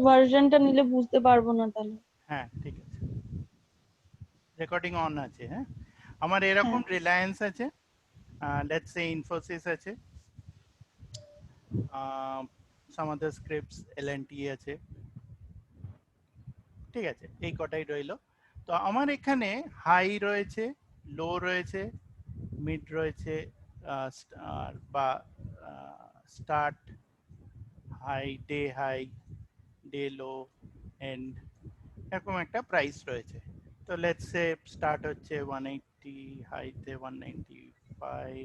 ভার্সনটা নিলে বুঝতে পারবো না তাহলে। হ্যাঁ ঠিক আছে, রেকর্ডিং অন আছে। হ্যাঁ, আমার এরকম হ্যাঁ রিলায়েন্স আছে, লেটস সে ইনফোসিস আছে, সাম আদার স্ক্রিপ্টস এলএনটি আছে, ঠিক আছে, এই কটাই রইলো। তো আমার এখানে হাই রয়েছে, লো রয়েছে, মিড রয়েছে, বা start high, day low, end, এরকম একটা প্রাইস রয়েছে। তো লেটস সে স্টার্ট হচ্ছে 180, হাইতে 195,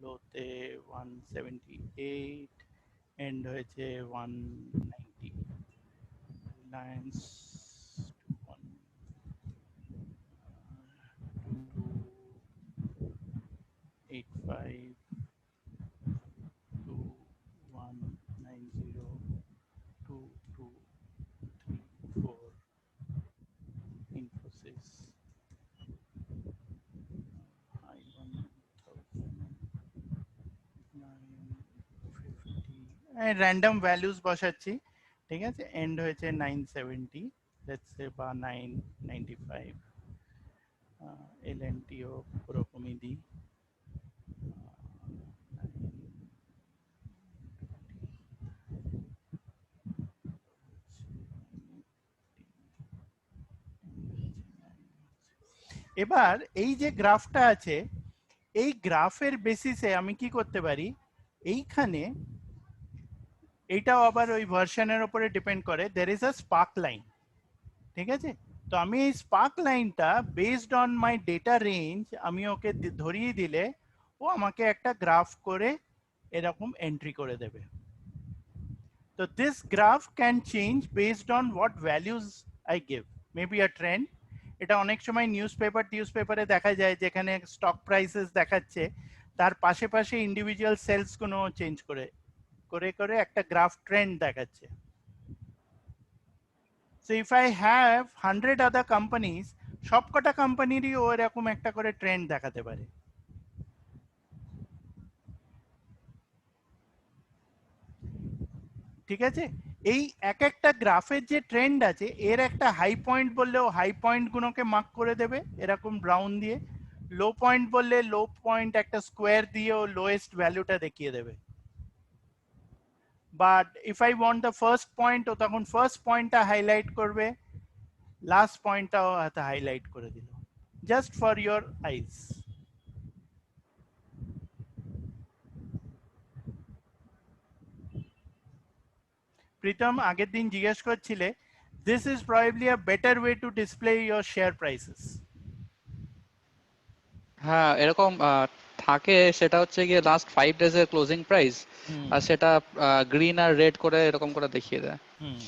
লোতে 178, এন্ড হয়েছে 190, Reliance 2285 to 190, 2234, Infosys high 1950, random values বসাচ্ছি, ঠিক আছে, এন্ড হয়েছে 970, লেটস সে, বা 995, এলএনটিও ওরকমই দিই, এবার এই যে গ্রাফটা আছে, এই গ্রাফের বেসিসে আমি কি করতে পারি, এইখানে, এইটাও আবার ওই ভার্সনের উপরে ডিপেন্ড করে, there is a spark line, ঠিক আছে। তো আমি এই স্পার্ক লাইনটা based on my data range আমি ওকে ধরিয়ে দিলে ও আমাকে একটা গ্রাফ করে এরকম এন্ট্রি করে দেবে। তো this graph can change based on what values I give, maybe a trend. এটা অনেক সময় নিউজপেপারে দেখা যায়, যেখানে স্টক প্রাইসেস দেখাচ্ছে, তার পাশে পাশে ইন্ডিভিজুয়াল সেলস গুলো চেঞ্জ করে করে করে একটা গ্রাফ ট্রেন্ড দেখাচ্ছে। So if I have 100 other companies, সবকটা কোম্পানিরই ও এরকম একটা করে ট্রেন্ড দেখাতে পারে, ঠিক আছে। এই এক একটা গ্রাফের যে ট্রেন্ড আছে, এর একটা হাই পয়েন্ট বললে ও হাই পয়েন্ট গুলোকে মার্ক করে দেবে এরকম ব্রাউন দিয়ে, লো পয়েন্ট বললে লো পয়েন্ট একটা স্কোয়ার দিয়ে ও লোয়েস্ট ভ্যালুটা দেখিয়ে দেবে। But if I want the first point, ও তখন ফার্স্ট পয়েন্টটা হাইলাইট করবে, লাস্ট পয়েন্টটাও হাতে হাইলাইট করে দিল, just for your eyes. Pritam আগের দিন জিজ্ঞেস করছিলে, this is probably a better way to display your share prices. হ্যাঁ, এরকম থাকে। সেটা হচ্ছে গিয়ে লাস্ট 5 days এর ক্লোজিং প্রাইস, হুম আর সেটা গ্রিন আর রেড করে এরকম করে দেখিয়ে দেয়। হুম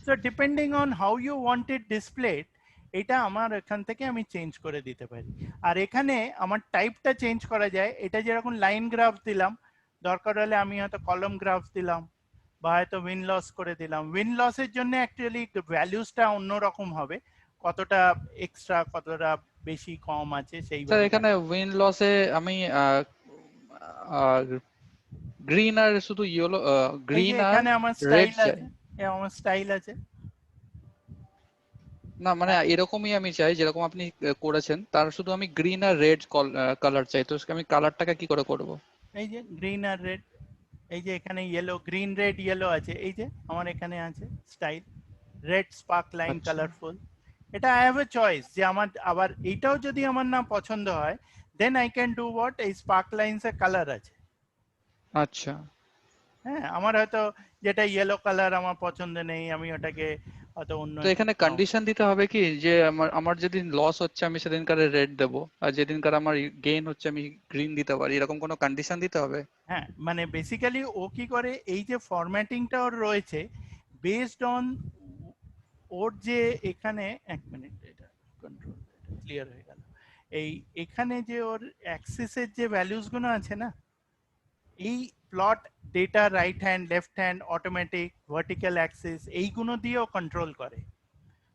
so depending on how you want it displayed, এটা আমার এখান থেকে আমি চেঞ্জ করে দিতে পারি। আর এখানে আমার টাইপটা চেঞ্জ করা যায়, এটা যেরকম লাইন গ্রাফ দিলাম, দরকার হলে আমি হয়তো কলম গ্রাফ দিলাম, বা হয়তো উইন লস করে দিলাম। উইন লসের জন্য অ্যাকচুয়ালি ভ্যালুসটা অন্যরকম হবে, কতটা এক্সট্রা, কতটা বেশি কম আছে স্যার, সেইভাবে এখানে উইন লসে আমি গ্রিন আর শুধু ইয়েলো, এই যে গ্রিন আর এখানে আমার রেড স্টাইল চাই। আছে, আমার স্টাইল আছে। না মানে এরকমই আমি চাই, যেরকম আপনি করেছেন তার শুধু আমি গ্রিন আর রেড কালার চাই। তো আমি কালারটাকে কি করে করব? এই যে গ্রিন আর রেড, এই যে এখানে ইয়েলো, গ্রিন রেড ইয়েলো আছে, এই যে আমার এখানে আছে স্টাইল রেড স্পার্ক লাইন আচ্ছা কালারফুল। এটা আই হ্যাভ এ চয়েস, যে আমার আবার এইটাও যদি আমার না পছন্দ হয়, then I can do what, এই স্পার্ক লাইনস এর কালার আছে। আচ্ছা। হ্যাঁ, আমার হয়তো যেটা ইয়েলো কালার আমার পছন্দ নেই, আমি ওটাকে হয়তো অন্য তো একটু এখানে ব্রাউন। কন্ডিশন দিতে হবে কি, যে আমার আমার যেদিন লস হচ্ছে আমি সেদিনকার রেড দেবো, আর যেদিনকার আমার গেইন হচ্ছে আমি গ্রিন দিতে পারি, এরকম কোনো কন্ডিশন দিতে হবে? হ্যাঁ, মানে বেসিক্যালি ও কি করে, এই যে ফরম্যাটিংটা ওর রয়েছে বেসড অন ওর যে এখানে, এক মিনিট, এটা কন্ট্রোল, এটা ক্লিয়ার হয়ে গেল। এই এখানে যে ওর অ্যাক্সিসের যে ভ্যালুস গুলো আছে না, এই plot data right hand, left hand, automatic, vertical Axis, এইগুলো দিয়েও কন্ট্রোল করে।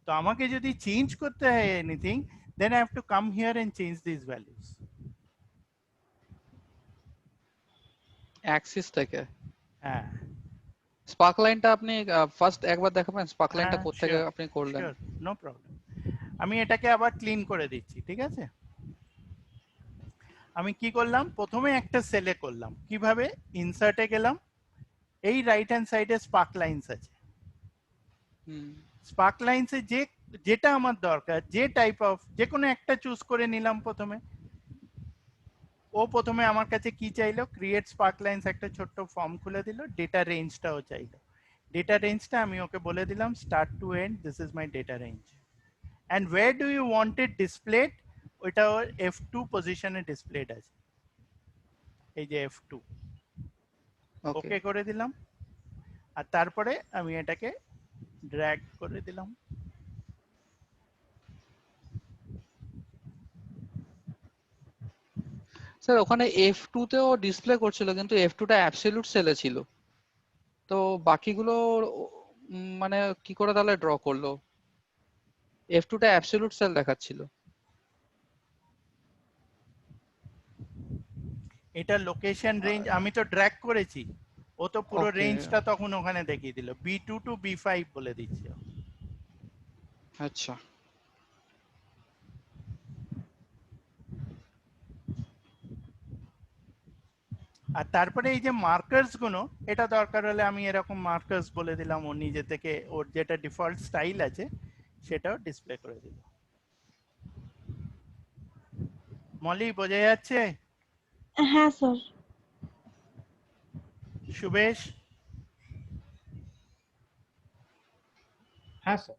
তো আমাকে যদি চেঞ্জ করতে হয় anything, then I have to come here and change this values. Axis থেকে? হ্যাঁ, স্পার্ক লাইনটা আপনি ফার্স্ট একবার দেখাবেন স্পার্ক লাইনটা হ্যাঁ, কোত্থেকে sure, আপনি করলেন? sure, no problem. আমি এটাকে আবার ক্লিন করে দিচ্ছি, ঠিক আছে? আমি কি করলাম, প্রথমে একটা সেলে করলাম, কিভাবে ইনসার্টে গেলাম, এই রাইট হ্যান্ড সাইডে স্পার্ক লাইনস আছে, হুম স্পার্ক লাইনসে যেটা আমার দরকার, যে টাইপ অফ যে কোনো একটা চুজ করে নিলাম প্রথমে। ও প্রথমে আমার কাছে কি চাইলো, ক্রিয়েট স্পার্ক লাইনস একটা ছোট্ট ফর্ম খুলে দিল, ডেটা রেঞ্জটাও চাইলো। ডেটা রেঞ্জটা আমি ওকে বলে দিলাম start to end, this is my data range, and where do you want it displayed, ওইটা ওর F2 পজিশনে ডিসপ্লেড আছে, এই যে F2, ওকে ওকে করে দিলাম। আর তারপরে আমি এটাকে ড্র্যাগ করে দিলাম। স্যার ওখানে F2 তেও ডিসপ্লে করছিল কিন্তু F2 টা অ্যাবসলিউট সেলে ছিল, তো বাকিগুলো মানে কি করে তাহলে ড্র করলো? F2 টা অ্যাবসলিউট সেল দেখাচ্ছিল। এটা লোকেশন রেঞ্জ আমি তো ড্র্যাগ করেছি, ও তো পুরো ওকে রেঞ্জটা তখন ওখানে দেখিয়ে দিল, B2 টু B5 বলে দিচ্ছে। আচ্ছা আর তারপরে এই যে মার্কার্স গুলো, এটা দরকার হলে আমি এরকম মার্কার্স বলে দিলাম, ও নিজে থেকে ওর যেটা ডিফল্ট স্টাইল আছে সেটাও ডিসপ্লে করে দিল। মলি বোঝা যাচ্ছে? হ্যাঁ স্যার। সুবেশ? হ্যাঁ স্যার।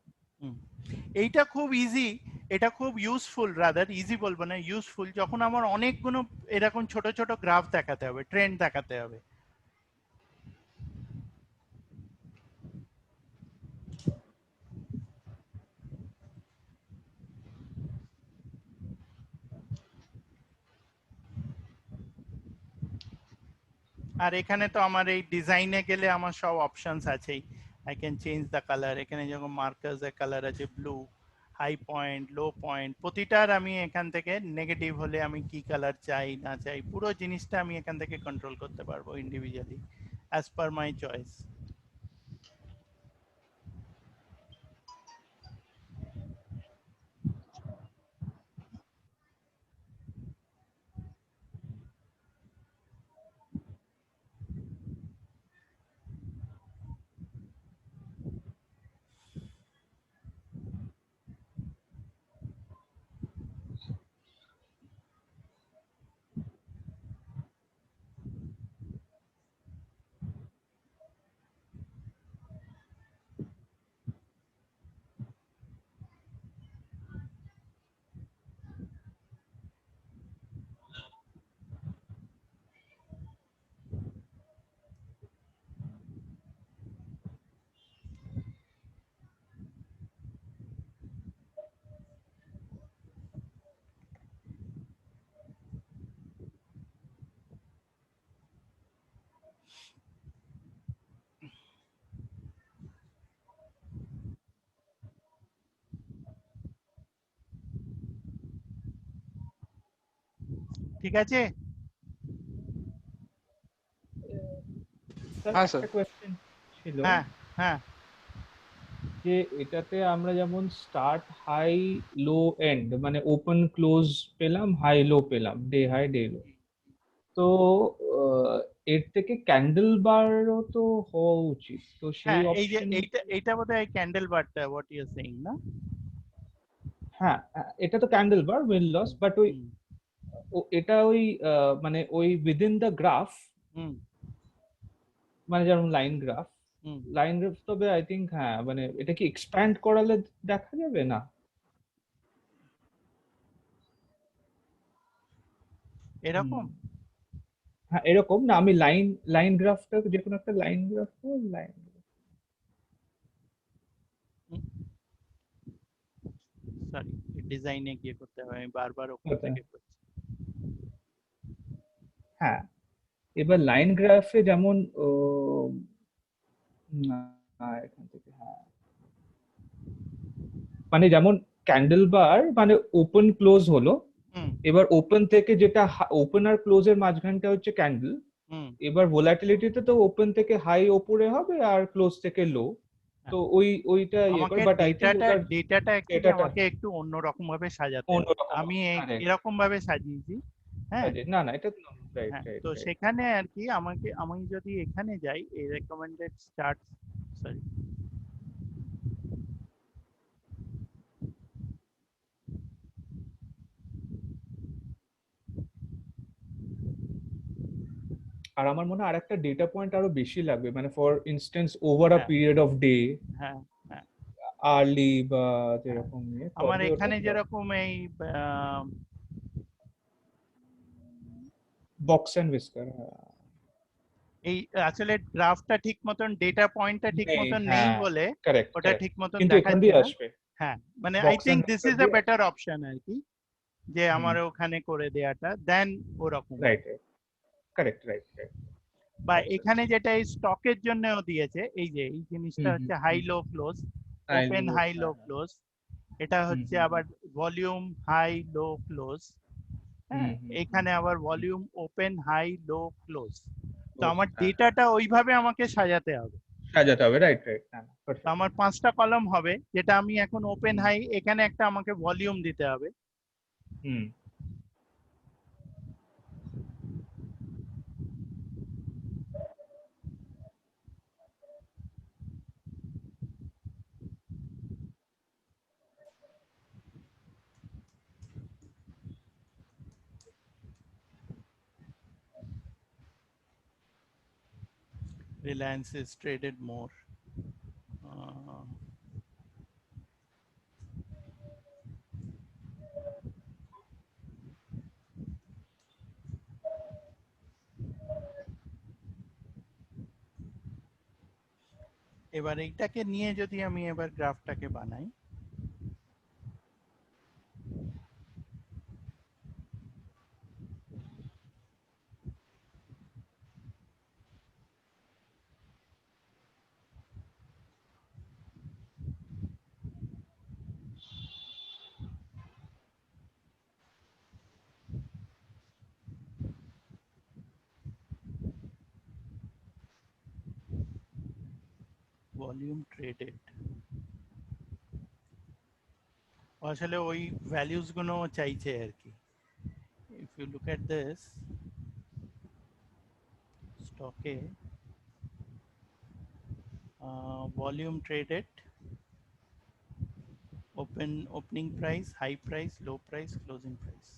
এইটা খুব ইজি, এটা খুব ইউজফুল, রাদার ইজি বলবো না, ইউজফুল, যখন আমার অনেকগুলো এরকম ছোট ছোট গ্রাফ দেখাতে হবে, ট্রেন্ড দেখাতে হবে। আর এখানে তো আমার এই ডিজাইনে গেলে আমার সব অপশনস আছেই, I can change the colour. এখানে যখন মার্কার্স এর কালার আছে blue, high point, low point, প্রতিটার আমি এখান থেকে নেগেটিভ হলে আমি কি কালার চাই না চাই, পুরো জিনিসটা আমি এখান থেকে কন্ট্রোল করতে পারবো ইন্ডিভিজুয়ালি অ্যাজ পার মাই চয়েস। ঠিক আছে? স্যার হ্যাঁ স্যার একটা কোয়েশ্চেন ছিল হ্যাঁ হ্যাঁ যে এটাতে আমরা যেমন স্টার্ট হাই লো এন্ড মানে ওপেন ক্লোজ পেলাম, হাই লো পেলাম, ডে হাই ডে লো, তো এর থেকে ক্যান্ডেল বারও তো হওয়া উচিত, তো সেই হ্যাঁ, এই যে অপশন। এইটা বোধহয় ক্যান্ডেল বারটা, হোয়াট ইউ আর সেইং না? হ্যাঁ, এটা তো candle bar will loss, but ওই এটা ওই মানে ওই উইদিন দ্য গ্রাফ, হুম মানে যেমন লাইন গ্রাফ, হুম লাইন গ্রাফ তবে আই থিঙ্ক হ্যাঁ মানে এটা কি এক্সপ্যান্ড করালে দেখা যাবে না? এরকম। হ্যাঁ এরকম না, আমি লাইন লাইন গ্রাফটা যে কোনো একটা লাইন গ্রাফ, লাইন সরি, ডিজাইনে গিয়ে করতে হবে, আমি বারবার ওপর থেকে করছি। হ্যাঁ এবার লাইন গ্রাফে যেমন না, এখান থেকে হ্যাঁ মানে যেমন ক্যান্ডেল বার মানে ওপেন ক্লোজ হলো, হুম এবার ওপেন থেকে যেটা ওপেন আর ক্লোজ এর মাঝখানটা হচ্ছে ক্যান্ডেল, হুম এবার ভোলাটিলিটিতে তো ওপেন থেকে হাই ওপরে হবে আর ক্লোজ থেকে লো, তো ওইটা ইয়ে করে, আমাকে বাট আই থিঙ্ক ওটার ডেটাটা অ্যাকচুয়ালি ডেটাটা আমাকে একটু অন্যরকম ভাবে সাজাতে হবে। অন্যরকম আমি correct, এরকম ভাবে সাজিয়েছি। হ্যাঁ না না এটা রাইট হ্যাঁ, রাইট তো সেখানে আর কি আমি যদি এখানে যাই এই রেকমেন্ডেড স্টার্ট, সরি আর আমার মনে হয় আরেকটা ডেটা পয়েন্ট আরো বেশি লাগবে, মানে ফর ইনস্টেন্স ওভার আ হ্যাঁ পিরিয়ড অফ ডে, হ্যাঁ হ্যাঁ আর্লি বা হ্যাঁ। যেরকম ইয়ে, আমার তবে ওটা এখানে যেরকম এই বক্স অ্যান্ড উইস্কার এই আসলে গ্রাফটা ঠিক মতন ডেটা পয়েন্টটা ঠিক নেই, মতন নেই হ্যাঁ বলে কারেক্ট ওটা কারেক্ট, ঠিক মতন কিন্তু এখান দেখাচ্ছে দিয়ে না। আসবে, হ্যাঁ মানে I box think and this whisker is a দিয়ে বেটার অপশন আর কি, যে আমার ওখানে করে দেয়াটা দেন ওরকম। Right right correct right right. বা আচ্ছা এখানে যেটা এই স্টকের জন্যও দিয়েছে, এই যে এই জিনিসটা হুম হচ্ছে হুম high low close, open high low close, এটা হচ্ছে আবার ভলিউম হাই লো ক্লোজ। হ্যাঁ এখানে আবার volume open high low close. তো আমার ডেটাটা ওইভাবে আমাকে সাজাতে হবে। সাজাতে হবে, রাইট রাইট, না না তো আমার 5টা কলাম হবে, যেটা আমি এখন ওপেন হাই, এখানে একটা আমাকে ভলিউম দিতে হবে। হুম Reliance is traded more. Uh, এবার এইটাকে নিয়ে যদি আমি এবার গ্রাফটাকে বানাই, ভলিউম ট্রেডেড, আসলে ওই ভ্যালুস গুলো চাইছে আর কি। If you look at this স্টকে volume traded, opening price, high price, low price, closing price.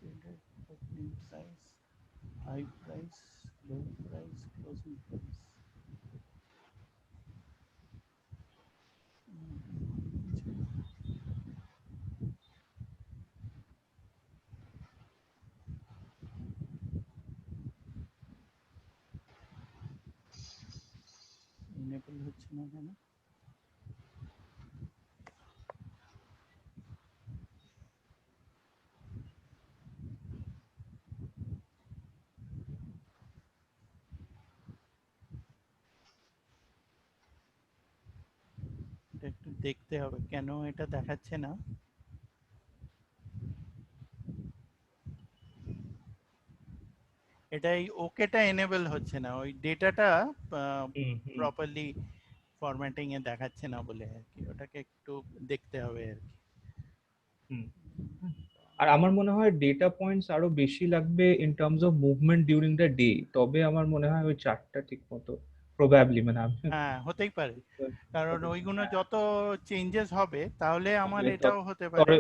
Traded, opening price, high price, low price, closing price. Enable হচ্ছে না কেন? এটা একটু দেখতে হবে কেন এটা দেখাচ্ছে না। এটাই ওকেটা এনেবল হচ্ছে না, ওই ডেটাটা প্রপারলি ফরম্যাটিং এ দেখাচ্ছে না বলে আর কি, ওটাকে একটু দেখতে হবে আর কি। আর আমার মনে হয় ডেটা পয়েন্টস আরো বেশি লাগবে in terms of movement during the day, তবে আমার মনে হয় ওই চারটা ঠিক মতো প্রবাবলি, মানে আমি হ্যাঁ হতেই পারে, কারণ ওইগুলো যত চেঞ্জেস হবে তাহলে আমার তাহলে এটাও হতে পারে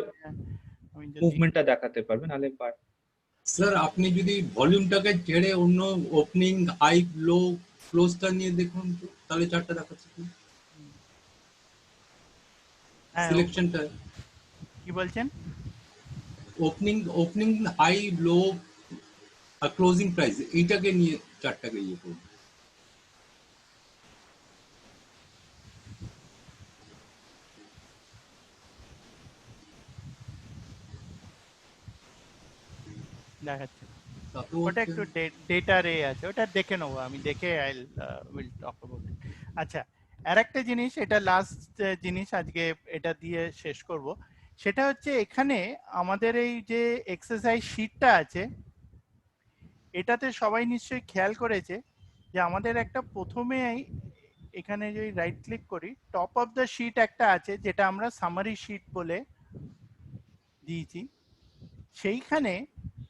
আমি যদি মুভমেন্টটা দেখাতে পারবে, নাহলে স্যার আপনি যদি ভলিউমটাকে ছেড়ে অন্য ওপেনিং হাই লো ক্লোজটা নিয়ে দেখুন তো, তাহলে চারটা দেখাচ্ছে কি? হ্যাঁ সিলেকশনটা কি বলছেন? ওপেনিং হাই লো আর ক্লোজিং প্রাইস এইটাকে নিয়ে চারটাকে ইয়ে করুন। দেখাচ্ছে তারপর ওটা হচ্ছে একটু ডেটা রে আছে, ওটা দেখে নেবো, আমি দেখে I will talk about it. আচ্ছা, আর একটা জিনিস, এটা লাস্ট জিনিস আজকে এটা দিয়ে শেষ করব, সেটা হচ্ছে এখানে আমাদের এই যে এক্সারসাইজ শিটটা আছে, এটাতে সবাই নিশ্চয়ই খেয়াল করেছে যে আমাদের একটা প্রথমে এখানে যদি রাইট ক্লিক করি, টপ অফ দ্য শিট একটা আছে যেটা আমরা সামারি শিট বলে দিয়েছি, সেইখানে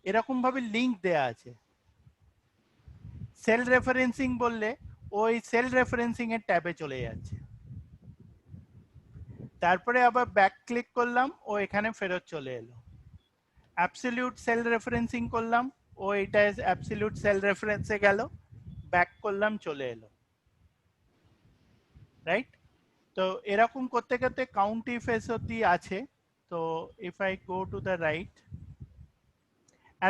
এরকম ভাবে লিংক দেয়া আছে। সেল রেফারেন্সিং বললে ওই সেল রেফারেন্সিং এর ট্যাবে চলে যাচ্ছে, তারপরে আবার ব্যাক ক্লিক করলাম, ও এখানে ফেরত চলে এলো। অ্যাবসলিউট সেল রেফারেন্সিং করলাম, ও এটা অ্যাবসলিউট সেল রেফারেন্সে গেল, ব্যাক করলাম, চলে এলো, রাইট? তো এরকম করতে করতে কাউন্ট ইফ এস অব্দি আছে। তো if I go to the right,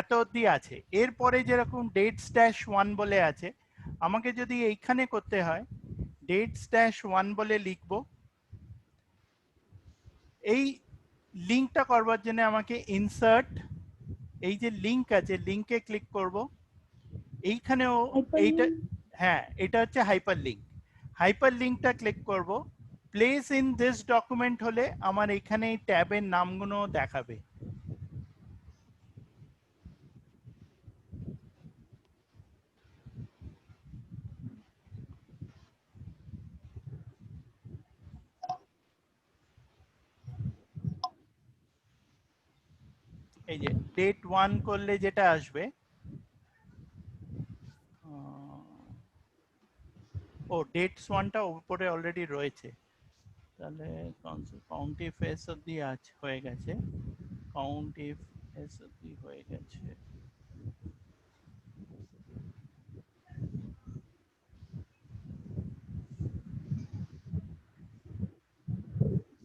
এত অব্দি আছে। এরপরে যেরকম ডেট স্ট্যাশ 1 বলে আছে, আমাকে যদি এইখানে করতে হয়, ডেট স্ট্যাশ 1 বলে লিখবো। এই লিঙ্কটা করবার জন্য আমাকে ইনসার্ট, এই যে লিঙ্ক আছে, লিঙ্কে ক্লিক করব। এইখানেও এইটা, Hyperlink. হ্যাঁ এটা হচ্ছে হাইপার লিঙ্ক। হাইপার লিঙ্কটা ক্লিক করব। প্লেস ইন দিস ডকুমেন্ট হলে আমার এখানে এই ট্যাবের নামগুলো দেখাবে। এই যে ডেট 1 করলে যেটা আসবে, ও ডেটস 1টা উপরে অলরেডি রয়েছে, তাহলে কাউন্ট ইফ এস অব্দি আছে, হয়ে গেছে, কাউন্ট ইফ এস অব্দি হয়ে গেছে।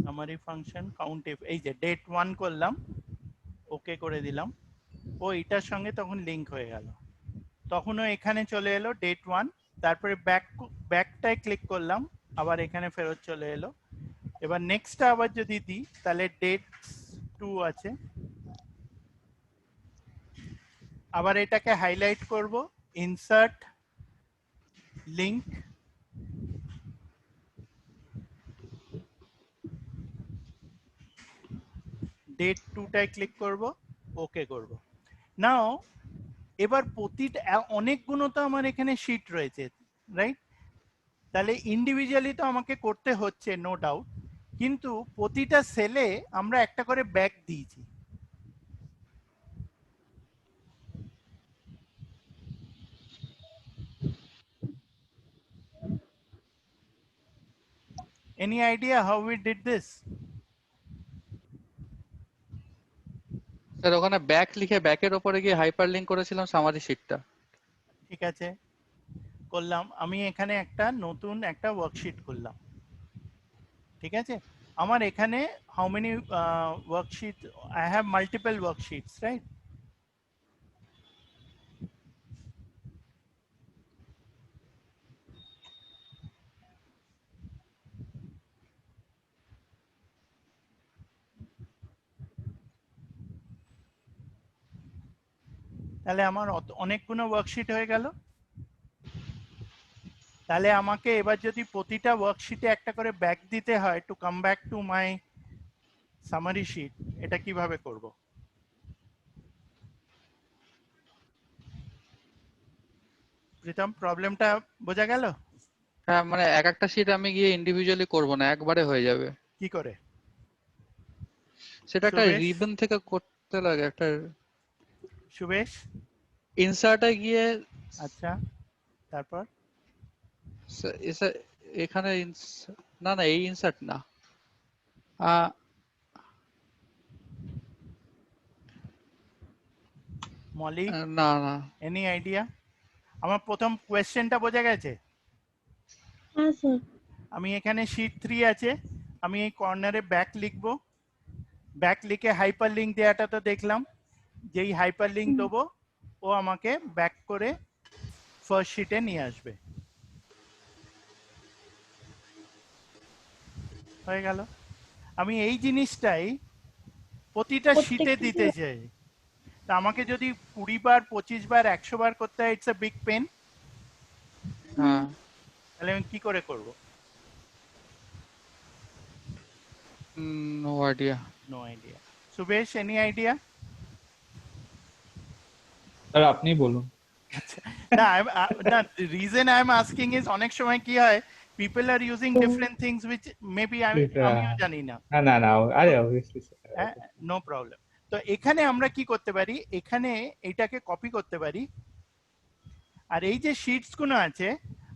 সামারি ফাংশন কাউন্ট ইফ, এই যে ডেট 1 করলাম, ওকে করে দিলাম, ও এটার সঙ্গে তখন লিংক হয়ে গেল, তখনও এখানে চলে এলো ডেট 1, তারপরে ব্যাকটায় ক্লিক করলাম, আবার এখানে ফেরত চলে এলো। এবার নেক্সটটা আবার যদি দিই, তাহলে ডেট 2 আছে, আবার এটাকে হাইলাইট করব, ইনসার্ট লিংক, ডেট 2টায় ক্লিক করব, ওকে করব। নাও এবার প্রতিটা অনেকগুলো তো আমার এখানে শিট রয়েছে, রাইট? তাহলে ইন্ডিভিজুয়ালি তো আমাকে করতে হচ্ছে, নো ডাউট, কিন্তু প্রতিটা সেলে আমরা একটা করে ব্যাগ দিয়েছি। Any idea how we did this? Sir ওখানে ব্যাক লিখে ব্যাকের ওপরে গিয়ে হাইপার লিংক করেছিলাম সামারি শিটটা। ঠিক আছে, করলাম। আমি এখানে একটা নতুন একটা ওয়ার্কশিট করলাম, ঠিক আছে? আমার এখানে how many worksheet, I have multiple worksheets, right? তাহলে আমার অনেকগুলো ওয়ার্কশিট হয়ে গেল। তাহলে আমাকে এবার যদি প্রতিটা ওয়ার্কশিটে একটা করে ব্যাক দিতে হয় to come back to my summary sheet, এটা কিভাবে করব? প্রীতম, প্রবলেমটা বোঝা গেল? হ্যাঁ মানে এক একটা শিট আমি গিয়ে ইন্ডিভিজুয়ালি করব না, একবারে হয়ে যাবে। কি করে? সেটা একটা সুবেশ? রিবন থেকে করতে লাগে, একটা সুবেশ? ইনসার্টে গিয়ে আচ্ছা, তারপর? এখানে না না এই ইনসার্ট না, আহ, মলি, না না এনি আইডিয়া? আমার প্রথম কোয়েশ্চেনটা বোঝা গেছে? হ্যাঁ স্যার। আমি এখানে শিট 3 আছে, আমি এই কর্নারে ব্যাক লিখবো, ব্যাক লিখে হাইপার লিঙ্ক দেওয়াটা তো দেখলাম, যেই হাইপার লিঙ্ক দেবো ও আমাকে ব্যাক করে ফার্স্ট শিটে নিয়ে আসবে। হয়ে গেল। আমি এই জিনিসটাই প্রতিটা শিটে দিতে চাই। তা আমাকে যদি 20 বার 25 বার 100 বার করতে হয়, ইটস আ বিগ পেন। হ্যাঁ, তাহলে আমি কি করে করব? No idea. No idea. Subesh, any idea? Sir আপনি বলুন। না, না, reason I am asking is অনেক সময় কি হয়, people are using different things which maybe আমিও জানি না। না না না, আরে অবভিয়াসলি স্যার। No problem. তো এখানে আমরা কি করতে পারি, এখানে এটাকে কপি করতে পারি, আর এই যে শিটস গুলো আছে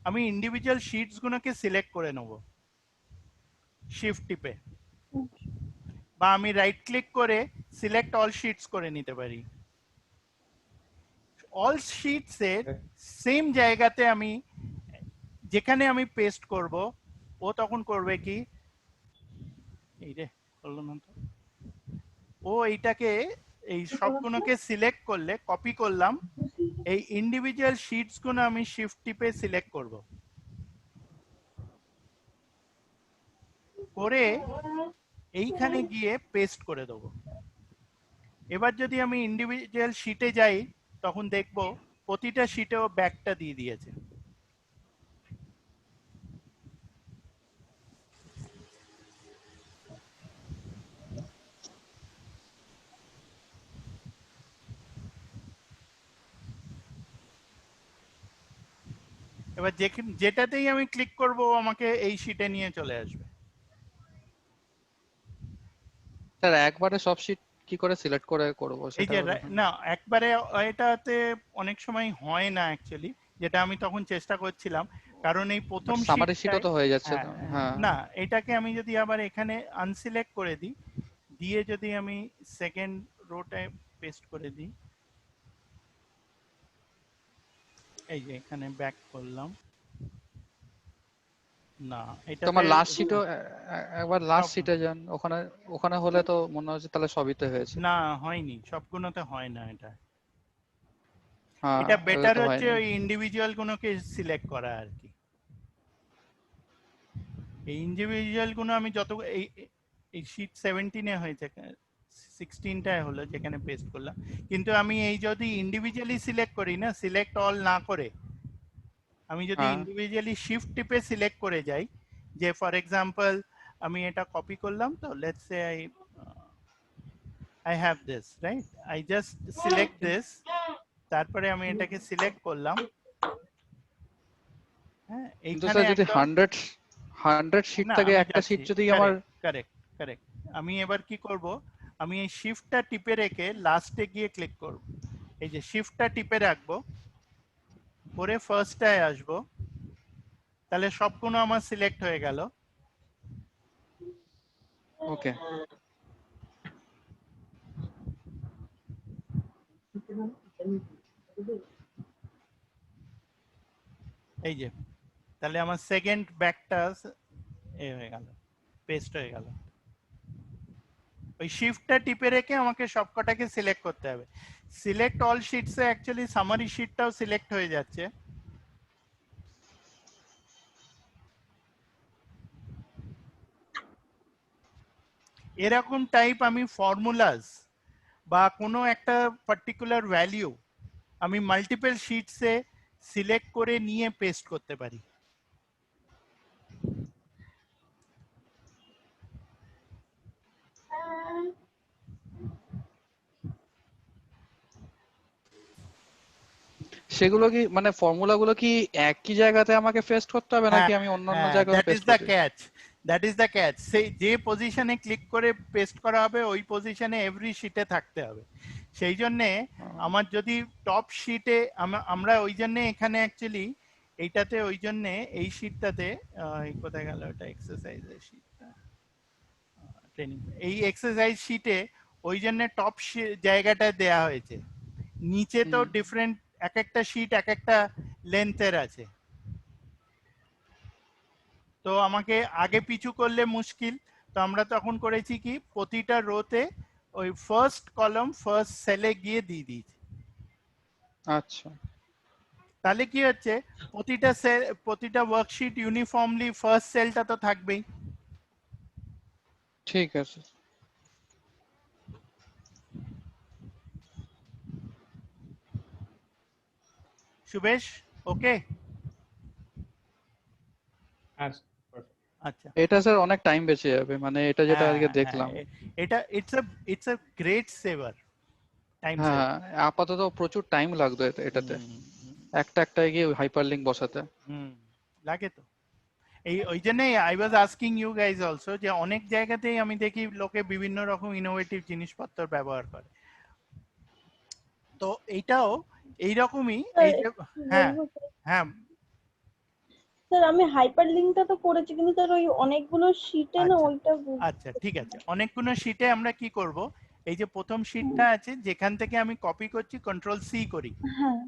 আমি ইন্ডিভিজুয়াল শিটস গুলোকে সিলেক্ট করে নেব শিফট টিপে, বা আমি রাইট ক্লিক করে সিলেক্ট অল শিটস করে নিতে পারি। অল শিটস এর সেম জায়গাতে আমি যেখানে আমি পেস্ট করব, ও তখন করবে কি, এই রে করলো না তো, ও এইটাকে এই সবগুলোকে সিলেক্ট করলে, কপি করলাম, এই ইন্ডিভিজুয়াল শিটস গুলো আমি শিফট টিপে সিলেক্ট করব, করে এইখানে গিয়ে পেস্ট করে দেবো। এবার যদি আমি ইন্ডিভিজুয়াল শিটে যাই, তখন দেখব প্রতিটা শিটেও ব্যাকটা দিয়ে দিয়েছে। এবার যেটাতেই আমি ক্লিক করব আমাকে এই শিটে নিয়ে চলে আসবে। স্যার একবারে সব শিট কি করে সিলেক্ট করে করবো এই সেটা যে বলুন। না, একবারে এটাতে অনেক সময় হয় না অ্যাকচুয়ালি, যেটা আমি তখন চেষ্টা করছিলাম, কারণ এই প্রথম সামারি শিটও তো হয়ে যাচ্ছে হ্যাঁ, তো। হ্যাঁ, না, এটাকে আমি যদি আবার এখানে আনসিলেক্ট করে দিই, দিয়ে যদি আমি সেকেন্ড রোটায় পেস্ট করে দিই, এই যে এখানে ব্যাক করলাম, না এটা তোমার লাস্ট শিটও একবার লাস্ট সব- শিটে যান, ওখানে ওখানে হলে তো মনে হচ্ছে তাহলে সবই তো হয়েছে। না, হয়নি, সবগুলোতে হয় না এটা। হ্যাঁ, এটা এটা বেটার তো হচ্ছে হয়নি। ওই ইন্ডিভিজুয়াল গুলোকে সিলেক্ট করা আর কি। এই ইন্ডিভিজুয়াল গুলো আমি যত এই শীট 17 এ হয়েছে, 16টায় হলো যেখানে পেস্ট করলাম, কিন্তু আমি এই যদি ইন্ডিভিজুয়ালি সিলেক্ট করি না, সিলেক্ট অল না করে, আমি যদি হ্যাঁ, ইন্ডিভিজুয়ালি শিফট টিপে সিলেক্ট করে যাই, যে ফর এক্সাম্পল আমি এটা কপি করলাম, তো let's say I have this, right? I just select this, তারপরে আমি এটাকে সিলেক্ট করলাম, হ্যাঁ, কিন্তু এইখানে স্যার যদি একদম 100 শিট না, থাকে, আমি একটা যাচ্ছি, শিট যদি আমার কারেক্ট কারেক্ট। আমি এবার কি করব, আমি এই শিফটটা টিপে রেখে লাস্টে গিয়ে ক্লিক করব, এই যে শিফটটা টিপে রাখবো, পরে ফার্স্টটায় আসবো, তাহলে সবগুলো আমার সিলেক্ট হয়ে গেল। ওকে, এই যে তাহলে আমার সেকেন্ড ব্যাকটা এ হয়ে গেল, পেস্ট হয়ে গেল। ওই শিফটটা টিপে রেখে আমাকে সবকটাকে সিলেক্ট করতে হবে। সিলেক্ট অল শিটসে অ্যাকচুয়ালি সামারি শিটটাও সিলেক্ট হয়ে যাচ্ছে। এরকম টাইপ আমি ফর্মুলাস বা কোনো একটা পার্টিকুলার ভ্যালিউ আমি মাল্টিপল শিটসে সিলেক্ট করে নিয়ে পেস্ট করতে পারি। সেগুলো কি মানে ফর্মুলা গুলো কি একই জায়গাতে আমাকে পেস্ট করতে হবে নাকি হ্যাঁ, আমি অন্যান্য হ্যাঁ, জায়গায় দ্যাট ইজ পেস্ট দ্য করতে? Catch, that is the catch. সেই যে পজিশনে ক্লিক করে পেস্ট করা হবে ওই পজিশনে এভরি শিটে থাকতে হবে। সেই জন্যে আমার যদি টপ শিটে আমরা ওই জন্যে এখানে অ্যাকচুয়ালি এইটাতে, ওই জন্যে এই শিটটাতে কোথায় গেল ওটা, এক্সারসাইজের শিটটা, ট্রেনিং, এই এক্সারসাইজ শিটে ওই জন্য টপ জায়গাটা দেয়া হয়েছে। নিচে তো ডিফারেন্ট, এক একটা শিট এক একটা লেন্থের আছে, তো আমাকে আগে পিছু করলে মুশকিল, তো আমরা তখন করেছি কি প্রতিটা রোতে ওই ফার্স্ট কলাম ফার্স্ট সেলে গিয়ে দিয়ে দিয়েছি। আচ্ছা তাহলে কি হচ্ছে প্রতিটা সেল প্রতিটা ওয়ার্কশিট ইউনিফর্মলি ফার্স্ট সেলটা তো থাকবেই। ঠিক আছে। সুবেশ ওকে? হ্যাঁ perfect. আচ্ছা এটা স্যার অনেক টাইম বেঁচে যাবে, মানে এটা যেটা হ্যাঁ আজকে হ্যাঁ, দেখলাম। এটা it's a great saver, time হ্যাঁ সেভার। আপাতত প্রচুর টাইম লাগতো এটাতে একটা গিয়ে হাইপারলিংক বসাতে। লাগে তো। এই ওই জন্যই I was asking you guys also যে অনেক জায়গাতেই আমি দেখি লোকে বিভিন্ন রকম ইনোভেটিভ জিনিসপত্র ব্যবহার করে, তো এইটাও এইরকমই। এই যে হ্যাঁ হ্যাঁ স্যার আমি হাইপার লিংকটা তো করেছি, কিন্তু স্যার ওই অনেকগুলো শীটে না আচ্ছা ওইটা আচ্ছা ঠিক আছে, অনেকগুলো শিটে আমরা কি করব, এই যে প্রথম শিটটা আছে যেখান থেকে আমি কপি করছি কন্ট্রোল সি করি, হ্যাঁ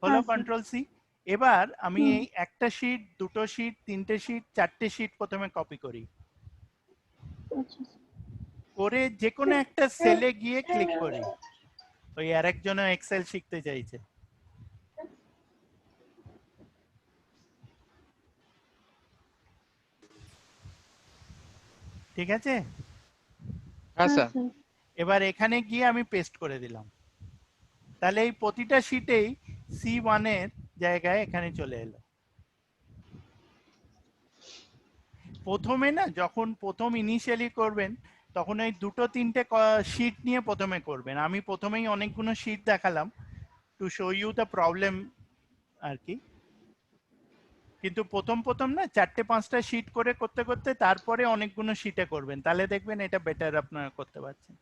হলো হ্যাঁ, স্যার। Control C. এবার আমি হুম। এই একটা শিট, দুটো শিট, তিনটে শিট, চারটে শিট প্রথমে কপি করি, আচ্ছা করে যে কোনো একটা সেলে গিয়ে ক্লিক করি। ওই আরেকজন এক্সেল শিখতে চাইছে। ঠিক আছে, হ্যাঁ হ্যাঁ স্যার। স্যার। এবার এখানে গিয়ে আমি পেস্ট করে দিলাম, তাহলে এই প্রতিটা শিটেই C1 এর জায়গায় এখানে চলে এলো। প্রথমে না যখন প্রথম ইনিশিয়ালি করবেন তখন ওই দুটো তিনটে শিট নিয়ে প্রথমে করবেন। আমি প্রথমেই অনেকগুলো শিট দেখালাম to show you the problem আর কি, কিন্তু প্রথম প্রথম না চারটে পাঁচটা শিট করে করতে করতে তারপরে অনেকগুলো শিটে করবেন, তাহলে দেখবেন এটা বেটার আপনারা করতে পারছেন।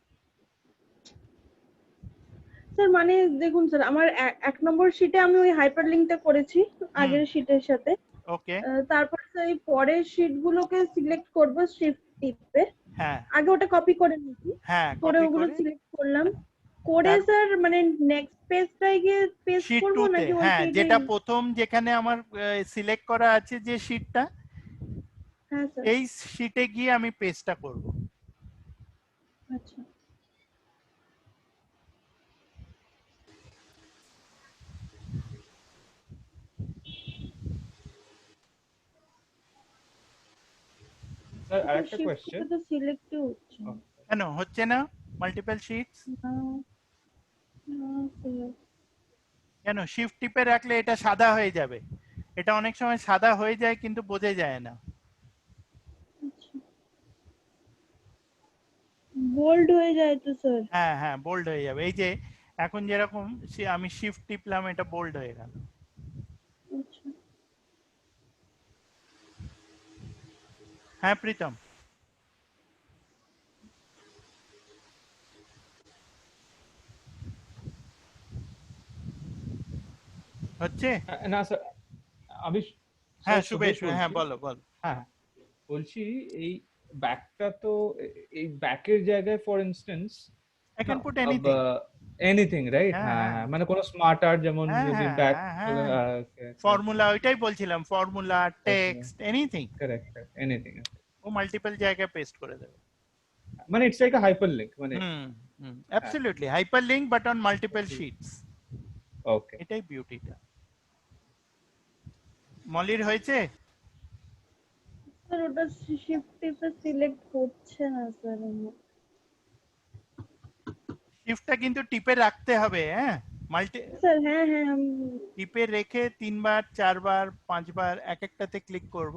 স্যার মানে দেখুন স্যার, আমার এক নম্বর শীটে আমি ওই হাইপার লিংকটা করেছি আগের শীটের সাথে। ওকে তারপর স্যার এই পরের শীট গুলোকে সিলেক্ট করব শিফট টিপে। হ্যাঁ আগে ওটা কপি করে নিয়েছি, হ্যাঁ করে কপি ওগুলো করে সিলেক্ট করলাম, করে তার- স্যার মানে নেক্সট পেজটায় গিয়ে পেস্ট শিট করব 2 তে নাকি ওই হ্যাঁ, পেজে? যেটা প্রথম যেখানে আমার সিলেক্ট করা আছে যে শিটটা, হ্যাঁ স্যার। এই শিটে গিয়ে আমি পেস্টটা করব। আচ্ছা স্যার এটা আরেকটা শিফট কোয়েশ্চেন। করে তো সিলেক্টই হচ্ছে না। কেন হচ্ছে না মাল্টিপল শিটস? না, না স্যার। কেন শিফট টিপে রাখলে এটা সাদা হয়ে যাবে, এটা অনেক সময় সাদা হয়ে যায় কিন্তু বোঝা যায় না। আচ্ছা, বোল্ড হয়ে যায় তো স্যার। হ্যাঁ হ্যাঁ বোল্ড হয়ে যাবে, এই যে এখন যেরকম আমি শিফট টিপলাম এটা বোল্ড হয়ে গেল। আচ্ছা হ্যাঁ প্রীতম হচ্ছে? না স্যার আমি হ্যাঁ স্যার সুবেশ, হ্যাঁ বলছি। বলো বলো। হ্যাঁ বলছি এই ব্যাকটা তো এই ব্যাকের জায়গায় for instance I can put anything. Anything right? হ্যাঁ, হ্যাঁ হ্যাঁ। হ্যাঁ, মানে কোনো স্মার্ট আর্ট যেমন হ্যাঁ যদি হ্যাঁ ব্যাক হ্যাঁ হ্যাঁ ফর্মুলা, ওইটাই বলছিলাম, formula text anything correct anything, ও মাল্টিপল জায়গায় পেস্ট করে দেবে। মানে ইটস লাইক আ হাইপারলিংক মানে। Absolutely hyperlink but on multiple sheets, okay এটাই বিউটিটা। মলির হয়েছে? স্যার ওটা শিফট টিপে সিলেক্ট হচ্ছে না স্যার আমার। শিফটটা কিন্তু টিপে রাখতে হবে, হ্যাঁ মাল্টি স্যার হ্যাঁ হ্যাঁ টিপে রেখে 3 বার 4 বার 5 বার এক একটাতে ক্লিক করব।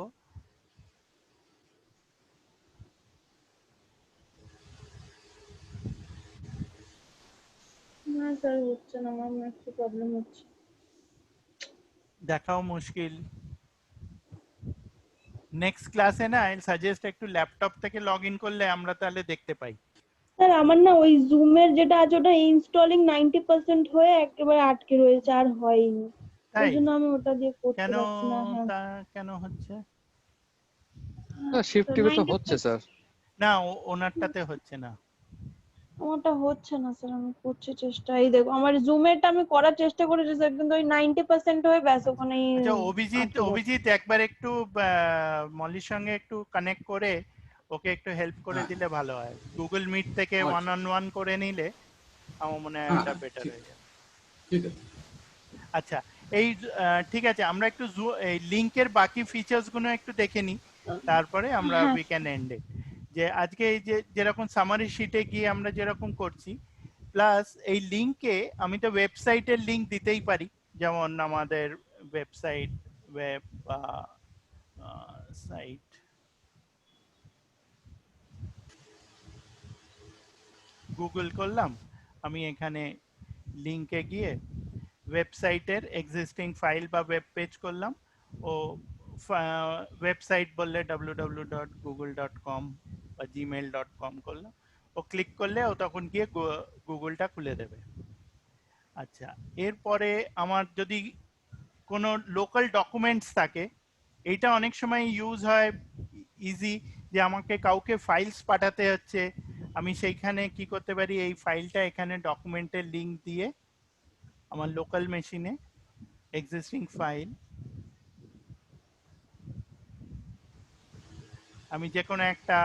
না স্যার হচ্ছে না, আমার একটু প্রবলেম হচ্ছে। দেখাও মুশকিল। নেক্সট ক্লাসে না আই সাজেস্ট একটু ল্যাপটপ থেকে লগ ইন করলে আমরা তাহলে দেখতে পাই। স্যার আমার না ওই জুমের যেটা আছে ওটা ইনস্টলিং 90% হয়ে একেবারে আটকে রয়েছে, আর হয়নি। তাই ওই জন্য আমি ওটা দিয়ে করতে কেন? পারছি না। হ্যাঁ তা কেন হচ্ছে? শিফট টিপে তো হচ্ছে স্যার। না ওনারটাতে হচ্ছে না। আমারটা হচ্ছে না স্যার, আমি করছি চেষ্টা। এই দেখো আমার জুমেরটা আমি করার চেষ্টা করেছি স্যার, কিন্তু ওই 90% হয়ে ব্যাস ওখানেই আচ্ছা অভিজিৎ, আটকে যাচ্ছে। অভিজিৎ একবার একটু মলির সঙ্গে একটু কানেক্ট করে ওকে একটু হেল্প করে হ্যাঁ। দিলে ভালো হয়। গুগল মিট থেকে আচ্ছা। 1-on-1 করে নিলে আমার মনে হয় হ্যাঁ, ওটা হ্যাঁ, বেটার ঠিক হয়ে যাবে। ঠিক আছে। আচ্ছা, এই ঠিক আছে, আমরা একটু এই লিংকের বাকি ফিচার্স গুলো একটু দেখে নিই, তারপরে আমরা হ্যাঁ উই ক্যান এন্ড ইট। যে আজকে এই যে যেরকম সামারি শিটে গিয়ে আমরা যেরকম করছি, প্লাস এই লিংকে আমি তো ওয়েবসাইটের লিংক দিতেই পারি, যেমন আমাদের ওয়েবসাইট, ওয়েব সাইট, গুগল করলাম, আমি এখানে লিংকে গিয়ে ওয়েবসাইটের এক্সিস্টিং ফাইল বা ওয়েব পেজ করলাম, ও ওয়েবসাইট বললে www.google.com বা gmail.com করলাম, ও ক্লিক করলে ও তখন গিয়ে গুগলটা খুলে দেবে। আচ্ছা, এরপরে আমার যদি কোনো লোকাল ডকুমেন্টস থাকে, এইটা অনেক সময় ইউজ হয় ইজি, যে আমাকে কাউকে ফাইলস পাঠাতে হচ্ছে, আমি সেইখানে কি করতে পারি, এই ফাইলটা এখানে ডকুমেন্টের লিংক দিয়ে আমার লোকাল মেশিনে এক্সিস্টিং ফাইল আমি যে কোনো একটা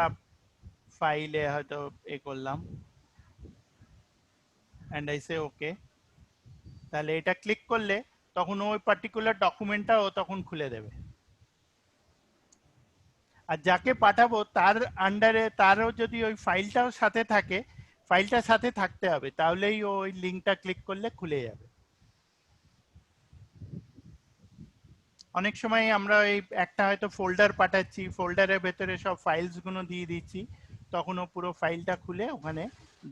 ফাইলে হয়তো এ করলাম, অ্যান্ড আই সে ওকে, তাহলে এটা ক্লিক করলে তখন ওই পার্টিকুলার ডকুমেন্টটা ও তখন খুলে দেবে। আর যাকে পাঠাবো তার আন্ডারে তারও যদি ওই ফাইলটাও সাথে থাকে, ফাইলটা সাথে থাকতে হবে, তাহলেই ওই লিঙ্কটা ক্লিক করলে খুলে যাবে। অনেক সময় আমরা এই একটা হয়তো ফোল্ডার পাঠাচ্ছি, ফোল্ডারের ভেতরে সব ফাইলস গুলো দিয়ে দিচ্ছি, তখন ও পুরো ফাইলটা খুলে ওখানে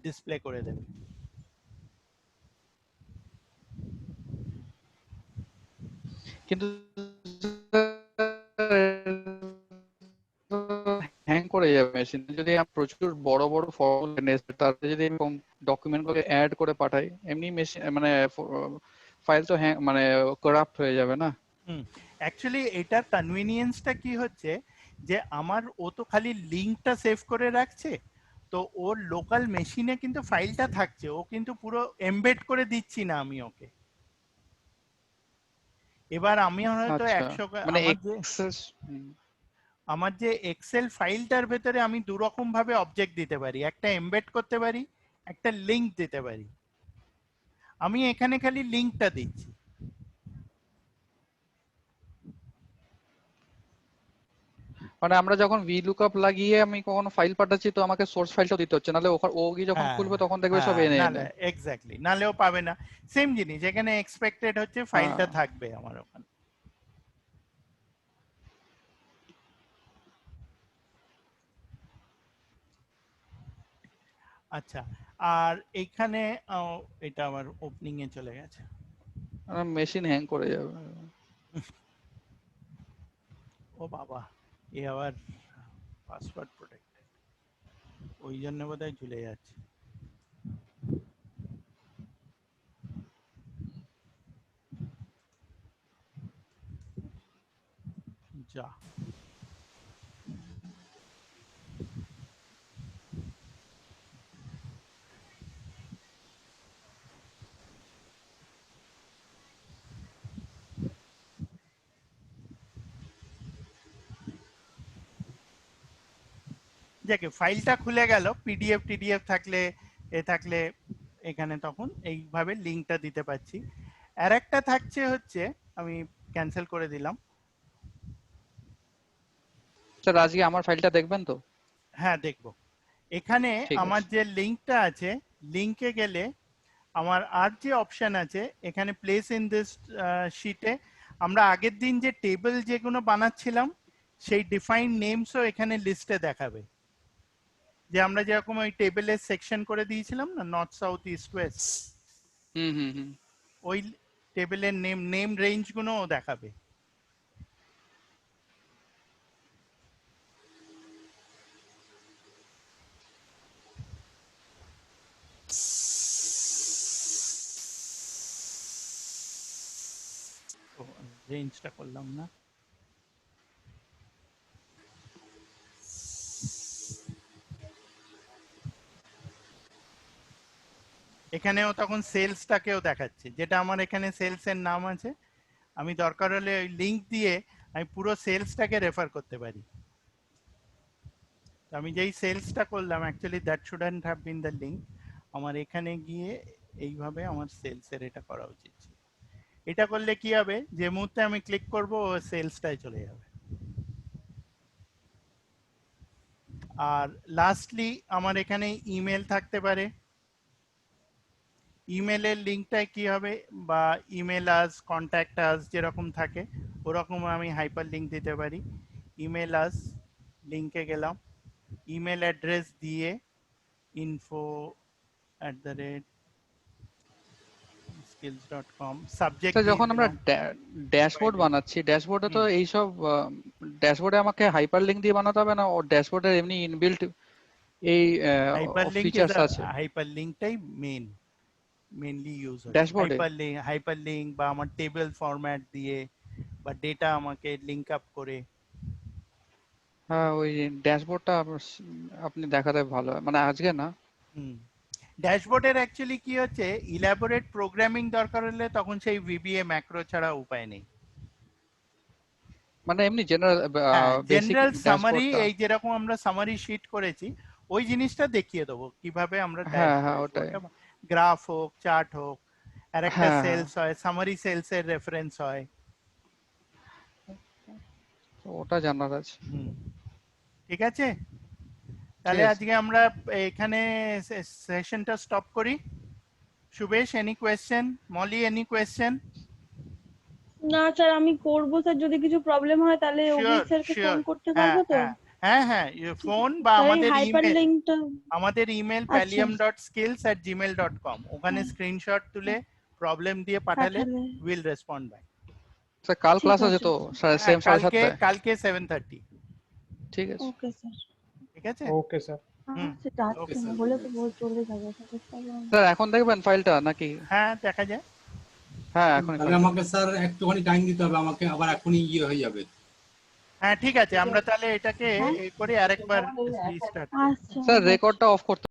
ডিসপ্লে করে দেবে। কিন্তু হ্যাং করে যাবে মেশিন যদি আমি প্রচুর বড় বড় ফর্মুলা তাতে যদি ডকুমেন্ট গুলো অ্যাড করে পাঠাই, এমনি মেশিন মানে ফাইল তো হ্যাং মানে করাপ্ট হয়ে যাবে না? অ্যাকচুয়ালি এটার কনভিনিয়েন্সটা কি হচ্ছে, যে আমার ও তো খালি লিঙ্কটা সেভ করে রাখছে, তো ওর লোকাল মেশিনে কিন্তু ফাইলটা থাকছে, ও কিন্তু পুরো এমবেড করে দিচ্ছি না আমি ওকে। এবার আমি হয়তো আচ্ছা, 100 মানে আমার যে আমার যে এক্সেল ফাইলটার ভেতরে আমি দু রকম ভাবে অবজেক্ট দিতে পারি, একটা এমবেড করতে পারি, একটা লিংক দিতে পারি। আমি এখানে খালি লিংকটা দিচ্ছি। মানে আমরা যখন VLOOKUP লাগিয়ে আমি কখনো ফাইল পাঠাচ্ছি, তো আমাকে সোর্স ফাইলটাও দিতে হচ্ছে, নাহলে ও গিয়ে যখন হ্যাঁ খুলবে তখন দেখবে সব হ্যাঁ, এনে এনে। নালে এক্স্যাক্টলি, নালেও পাবে না। সেম জিনিস এখানে এক্সপেক্টেড হচ্ছে ফাইলটা হ্যাঁ। থাকবে আমার ওখানে। আচ্ছা, আর এইখানে এটা আমার ওপেনিং এ চলে গেছে। মেশিন হ্যাং করে যাবে। ও বাবা, এ আবার পাসওয়ার্ড প্রোটেক্টেড, ওই জন্য বোধহয় ঝুলে যাচ্ছে। যা, যাকে ফাইলটা খুলে গেল, পিডিএফ টিডিএফ থাকলে এ থাকলে এখানে তখন এইভাবে লিংকটা দিতে পারছি। আর একটা থাকছে হচ্ছে, আমি ক্যান্সেল করে দিলাম। স্যার আজকে আমার ফাইলটা দেখবেন তো? হ্যাঁ দেখবো। এখানে ঠিক আমার আছে। যে লিংকটা আছে, লিংকে গেলে আমার আর যে অপশন আছে এখানে প্লেস ইন দিস শিটে, আমরা আগের দিন যে টেবিল যেগুলো বানাচ্ছিলাম সেই ডিফাইন নেমসও এখানে লিস্টে দেখাবে। যে আমরা যেরকম ওই টেবিলের সেকশন করে দিয়েছিলাম না, নর্থ সাউথ ইস্ট ওয়েস্ট, হুম হুম হুম। ওই টেবিলের নেম রেঞ্জ গুলোও দেখাবে। রেঞ্জটা করলাম না। এখানেও তখন সেলসটাকেও দেখাচ্ছে, যেটা আমার এখানে সেলস এর নাম আছে, আমি দরকার হলে ওই লিংক দিয়ে আমি পুরো সেলসটাকে রেফার করতে পারি। আমি যেই সেলসটা করলাম actually that shouldn't have been the link. আমার এখানে গিয়ে এইভাবে আমার সেলসের এটা করা উচিত ছিল। এটা করলে কি হবে, যে মুহূর্তে আমি ক্লিক করব ও সেলসটায় চলে যাবে। আর লাস্টলি আমার এখানে ইমেল থাকতে পারে। ইমেলের লিঙ্কটায় কি হবে, বা ইমেল আস, কন্ট্যাক্ট আস যেরকম থাকে ওরকম আমি হাইপার লিঙ্ক দিতে পারি। ইমেল আস লিঙ্কে গেলাম, ইমেল অ্যাড্রেস দিয়ে info@skills.com সাবজেক্ট স্যার দিয়ে যখন আমরা দিলাম। ড্যাশবোর্ড বানাচ্ছি, ড্যাশবোর্ডে তো এইসব ড্যাশবোর্ডে আমাকে হাইপারলিংক দিয়ে বানাতে হবে না, ও ড্যাশবোর্ডের এমনি ইনবিল্ট এই ফিচার্স আছে হাইপারলিঙ্কটাই মেইনলি ইউজ হচ্ছে। ড্যাশবোর্ডে? হাইপারলিঙ্ক বা আমার টেবিল ফরম্যাট দিয়ে বা ডেটা আমাকে লিঙ্ক আপ করে। হ্যাঁ, ওই ড্যাশবোর্ডটা আপনি দেখাতে ভালো হয়, মানে আজকে না। ড্যাশবোর্ডের অ্যাকচুয়ালি কি হচ্ছে, ইলাবোরেট প্রোগ্রামিং দরকার হলে তখন সেই ভিবিএ ম্যাক্রো ছাড়া উপায় নেই। মানে এমনি জেনারেল বেসিক জেনারেল সামারি, ড্যাশবোর্ডটা। এই যেরকম আমরা সামারি শিট করেছি ওই জিনিসটা দেখিয়ে দেবো কিভাবে আমরা হ্যাঁ হ্যাঁ, ওটাই। গ্রাফ হোক, চার্ট হোক, আর একটা হ্যাঁ, সেলস হয়, সামারি সেলস এর রেফারেন্স হয়। ওটা জানার আছে। ঠিক আছে, তাহলে আছে। আজকে আমরা এখানে সেশনটা স্টপ করি। Shubhesh, any question? Moli, any question? না স্যার, আমি করবো স্যার, যদি কিছু প্রবলেম হয় তাহলে অভিক স্যারকে ফোন করতে পারবো তো? হ্যাঁ, ফোন বা স্যার, এই আমাদের হাইপার ইমেল, লিঙ্কটা আচ্ছা। pallium.skills@gmail.com, ওখানে স্ক্রিনশট তুলে প্রবলেম দিয়ে পাঠালে পাঠালে উইল রেসপন্ড ব্যাক। স্যার কাল ঠিক ক্লাস আছে আছে তো স্যার। সেম কালকে 7:30? কালকে 7:30। ঠিক আছে। Okay sir. ঠিক আছে, ওকে স্যার। সেটা Okay, আজকে না sir. হলে তো বহুত চলে যাবে স্যার। স্যার এখন দেখবেন ফাইলটা নাকি? হ্যাঁ দেখা যায়। হ্যাঁ এখনই তাহলে আমাকে স্যার একটুখানি টাইম দিতে হবে, আমাকে আবার এখনই ইয়ে হয়ে যাবে। হ্যাঁ ঠিক আছে, আমরা তাহলে এটাকে হ্যাঁ? এই করে আরেকবার রিস্টার্ট আচ্ছা স্যার রেকর্ডটা অফ করতে